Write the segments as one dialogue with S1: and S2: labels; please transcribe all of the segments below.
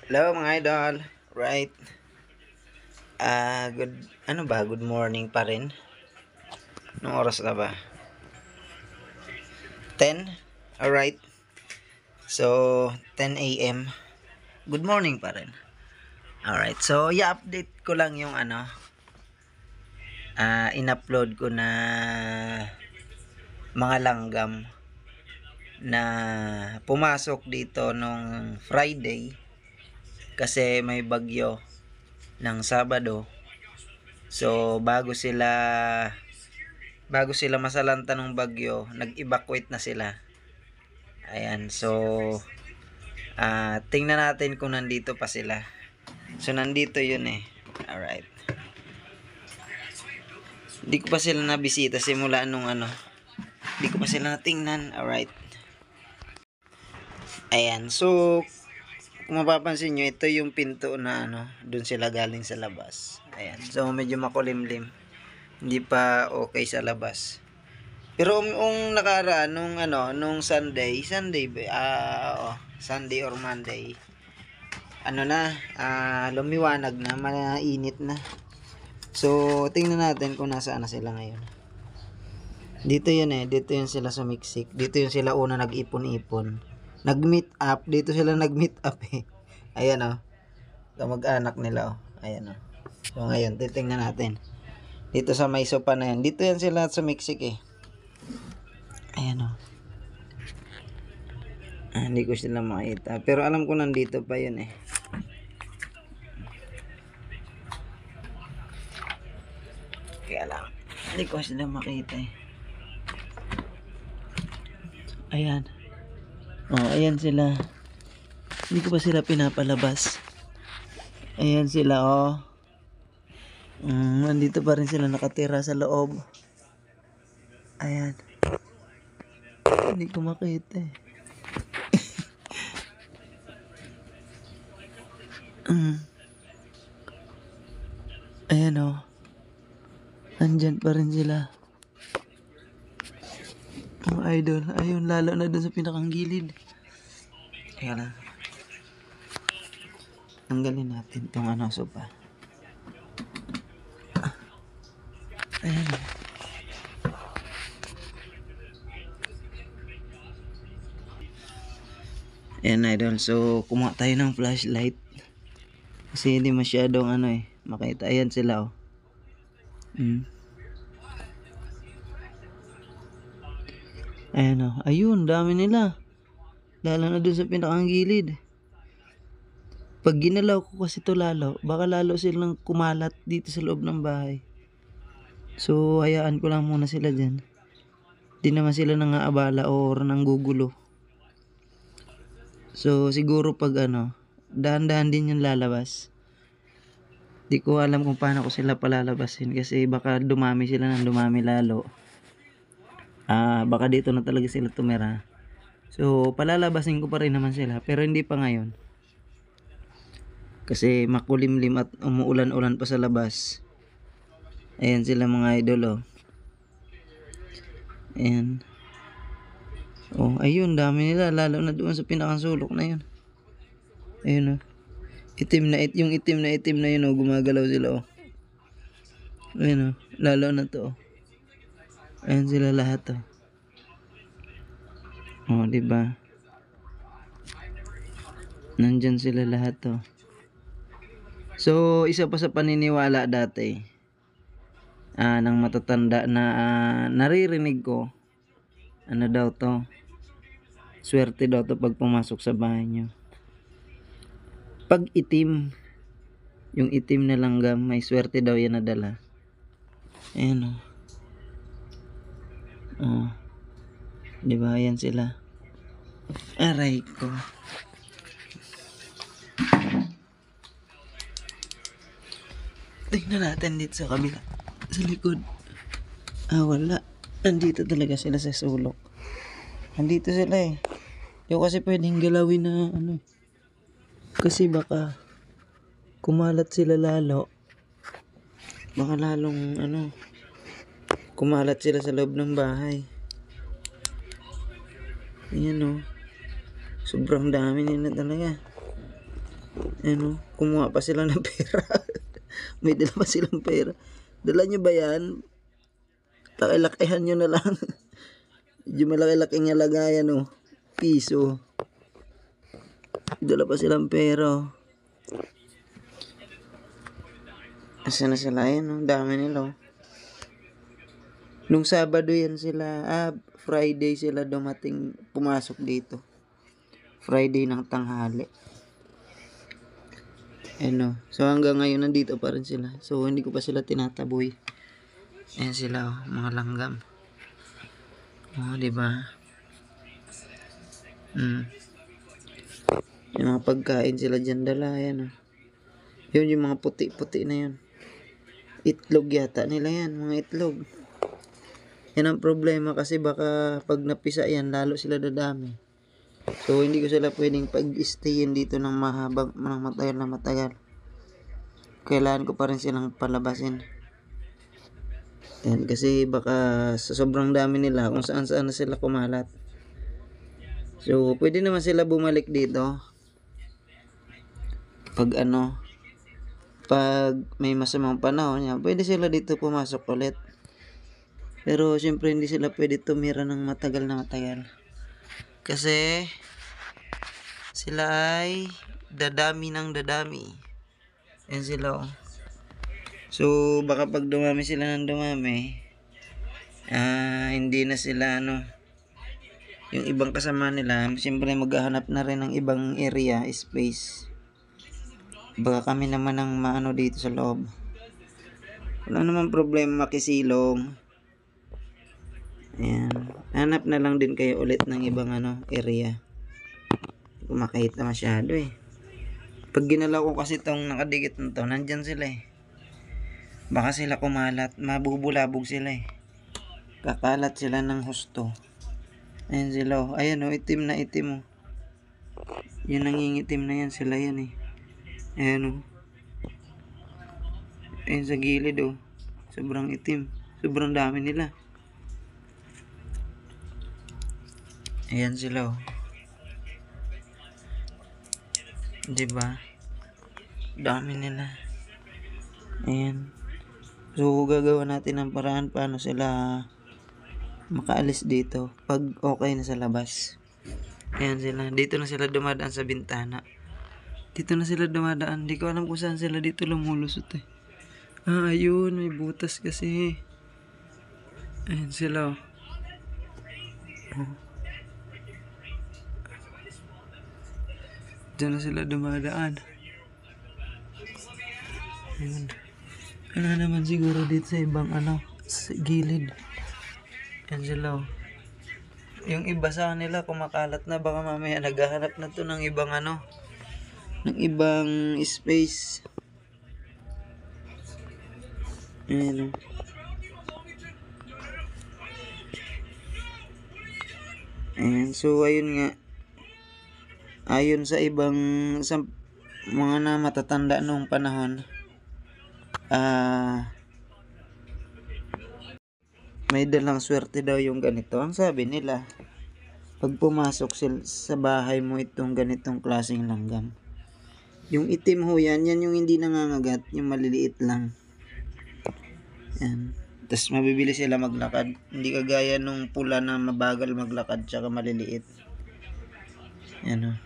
S1: Hello mga idol. Right. Good morning pa rin. Anong oras na ba? 10? Alright. So, 10 a.m. Good morning pa rin. Alright. So, i-update ko lang yung in-upload ko na mga langgam na pumasok dito nung Friday kasi may bagyo ng Sabado. So, bago sila masalanta ng bagyo, nag-evacuate na sila. Ayan, so tingnan natin kung nandito pa sila. So, nandito yun eh. Alright. Hindi ko pa sila nabisita simula nung Hindi ko pa sila natingnan. Alright. Ayan, so kung mapapansin nyo, ito yung pinto na dun sila galing sa labas. Ayan, so medyo makulimlim. Hindi pa okay sa labas. Pero nakaraan nung Sunday or Monday, lumiwanag na, mainit na. So, tingnan natin kung nasaan na sila ngayon. Dito yun dito yun sila sumiksik. Dito yun sila una nag-ipon-ipon. Nag-meet up, dito sila nag-meet up eh. Ayan kamag-anak nila Ayan So, ngayon, titingnan natin. Dito sa may sopa na yan. Dito yan sila sumiksik eh. Ayan hindi ko sila makita. Pero alam ko nandito pa yun eh. Kaya lang, hindi ko sila makita eh. Ayan. Ayan sila. Hindi ko pa sila pinapalabas. Ayan sila nandito pa rin sila nakatira sa loob. Ayan. Hindi ko makita eh. Ayan nandyan pa rin sila. Mga idol. Ayun, lalo na dun sa pinakang gilid. Kaya lang. Tanggalin natin itong sopa. Ayan. Ayan idol. So, kumuha tayo ng flashlight. Kasi hindi masyadong makita. Ayan sila Ayan ayun, dami nila. Lalo na dun sa pinakang gilid. Pag ginalaw ko kasi ito baka lalo silang kumalat dito sa loob ng bahay. So, hayaan ko lang muna sila dyan. Di naman sila nangaabala or nanggugulo. So, siguro pag dahan-dahan din yung lalabas. Di ko alam kung paano ko sila palalabasin kasi baka dumami sila ng dumami lalo. Baka dito na talaga sila tumira. So, palalabasin ko pa rin naman sila pero hindi pa ngayon. Kasi makulimlim at umuulan-ulan pa sa labas. Ayan sila mga idol Ayan. Ayun, dami nila lalo na doon sa pinakang sulok na yun. Ayun yung itim na yun gumagalaw sila Ayun lalo na to Ayan sila lahat diba? Nandyan sila lahat So, isa pa sa paniniwala dati ng matatanda na naririnig ko daw to, swerte daw to pag pumasok sa bahay nyo. Pag itim, yung itim na langgam, may swerte daw yan nadala. Ayan diba, ayan sila. Aray ko. Tingnan natin dito sa kabila. Sa likod. Wala. Nandito talaga sila sa sulok. Nandito sila Yung kasi pwedeng galawin na Kasi baka kumalat sila lalo. Baka lalong kumalat sila sa loob ng bahay. Ayan sobrang dami nila talaga. Ano, kumuha pa sila ng pera. May dala pa silang pera. Dala nyo ba yan? Laki-lakihan nyo na lang. Medyo malaki-laking lagayan, oh. Piso. Dala pa silang pera. Asa na sila? Ayan, oh. Dami nila, oh. Nung Sabado yan sila, Friday sila dumating, pumasok dito. Friday ng tanghali. Ano, so hanggang ngayon nandito pa rin sila. So hindi ko pa sila tinataboy. Ayan sila, oh, mga langgam. Oh, di ba? Yung mga pagkain sila dyan dala, ayan, oh. Yun yung mga puti-puti na yun. Itlog yata nila yan, mga itlog. Yan ang problema kasi baka pag napisa yan, lalo sila dadami. So hindi ko sila pwedeng pag-stayin dito ng matagal. Kailangan ko pa rin silang palabasin. Yan, kasi baka sa sobrang dami nila kung saan na sila kumalat. So pwede naman sila bumalik dito. Pag may masamang panahon yan, pwede sila dito pumasok ulit. Pero syempre hindi sila pwede tumira ng matagal na matagal. Kasi sila ay dadami ng dadami. Yan sila, oh. So baka pag dumami sila ng dumami, hindi na sila yung ibang kasama nila, siyempre maghahanap na rin ng ibang area, space. Baka kami naman ang maano dito sa loob. Wala naman problema, makisilong. Ayan. Hanap na lang din kayo ulit ng ibang area. Kung makita masyado eh. Pag ginalaw ko kasi itong nakadikit na to, nandyan sila eh. Baka sila kumalat, mabubulabog sila eh. Kakalat sila ng husto. Ayan sila, oh. Ayan, oh, itim na itim, oh. Yung nangingitim na yan, sila yan eh. Ayan, oh. Ayan sa gilid, oh. Sobrang itim. Sobrang dami nila. Ayan sila, oh. Diba? Dami nila. Ayan. So gagawa natin ng paraan paano sila makaalis dito pag okay na sa labas. Ayan sila. Dito na sila dumadaan sa bintana. Dito na sila dumadaan. Hindi ko alam kung saan sila dito lumulusot eh. Ayun. May butas kasi. Ayan sila, oh. Diyan na sila dumadaan. Ayun. Ano naman siguro dito sa ibang sa gilid. Yan sila, oh. Yung iba sa kanila kumakalat na, baka mamaya naghahanap na to ng ibang ng ibang space. Ayan, oh. Ayan, so ayun nga. Ayon sa mga matatanda noong panahon, may dalang swerte daw yung ganito. Ang sabi nila, pag pumasok sa bahay mo itong ganitong klaseng langgam, yung itim ho yan yung hindi nangangagat, yung maliliit lang. Yan. Tapos mabibili sila maglakad. Hindi kagaya nung pula na mabagal maglakad tsaka maliliit. Yan, oh.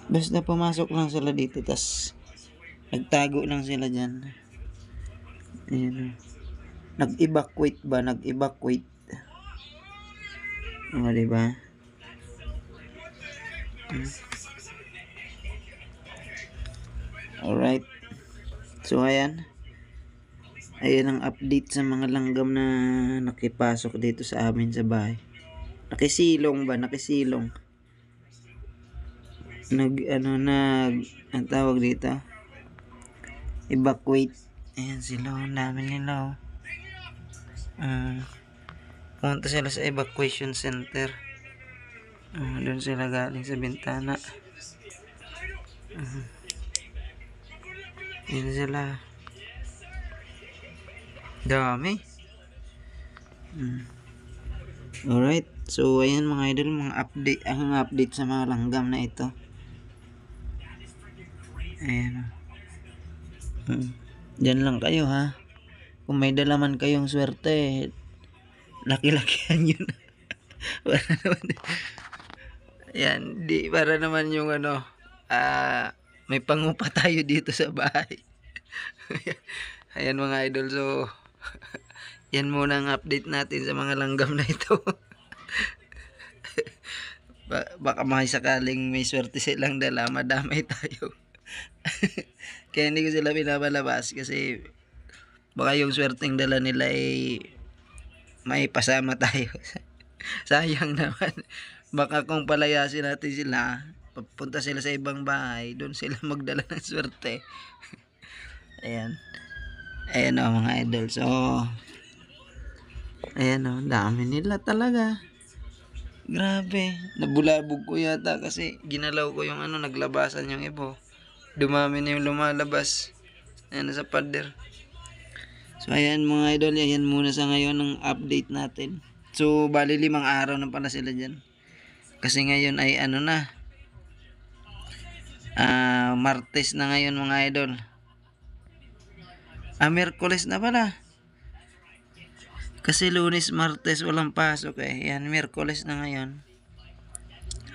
S1: Basta pumasok lang sila dito, tas nagtago lang sila dyan. Ayan, nag-evacuate ba? Nag-evacuate. O, diba? Alright. So, ayan. Ayan ang update sa mga langgam na nakipasok dito sa amin sa bahay. Nakisilong ba? Nakisilong. Ang tawag dito? Evacuate. Ayan sila. Ang dami nila, oh. Punta sila sa evacuation center. Doon sila galing sa bintana. Ayan sila. Dami. Alright. So ayan mga idol, mga update sa mga langgam na ito. Ayan. Diyan lang kayo ha. Kung may dala man kayong swerte, laki-lakihan yun. Para naman, yan, para naman yung may pangupa tayo dito sa bahay. Ayan mga idol, so yan muna ang update natin sa mga langgam na ito. Baka may sakaling may swerte silang dala, madamay tayo. Kaya hindi ko sila pinabalabas kasi baka yung swerteng dala nila ay may pasama tayo. Sayang naman. Baka kung palayasin natin sila, papunta sila sa ibang bahay, doon sila magdala ng swerte. Ayan. Ayan o mga idol. So, ayan o, dami nila talaga. Grabe. Nabulabog ko yata kasi ginalaw ko yung naglabasan yung ibo. Dumami na yung lumalabas. Ayan sa pader. So, ayan mga idol. Ayan muna sa ngayon ang update natin. So, bali 5 araw na pala sila dyan. Kasi ngayon ay Martes na ngayon mga idol. Miyerkules na pala. Kasi Lunes, Martes walang pasok eh. Yan, Miyerkules na ngayon.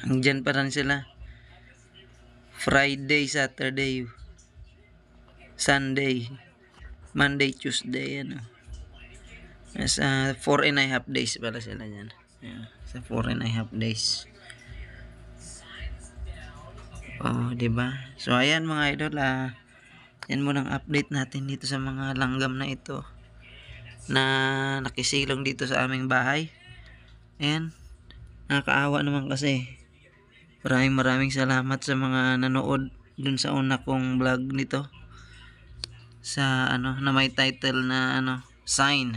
S1: Hanggang pa rin sila. Friday, Saturday, Sunday, Monday, Tuesday, Sa 4.5 days pala sila dyan. Yan, sa 4.5 days. Oh, diba? So, ayan mga idol, yan muna ang update natin dito sa mga langgam na ito na nakisilong dito sa aming bahay. Ayan, nakakaawa naman kasi. Maraming salamat sa mga nanood dun sa una kong vlog nito. Sa na may title na sign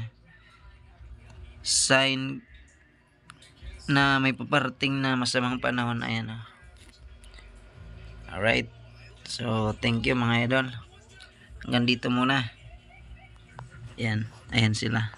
S1: na may paparating na masamang panahon. Ayan o. Alright. So, thank you mga idol. Hanggang dito muna. Ayan. Ayan sila.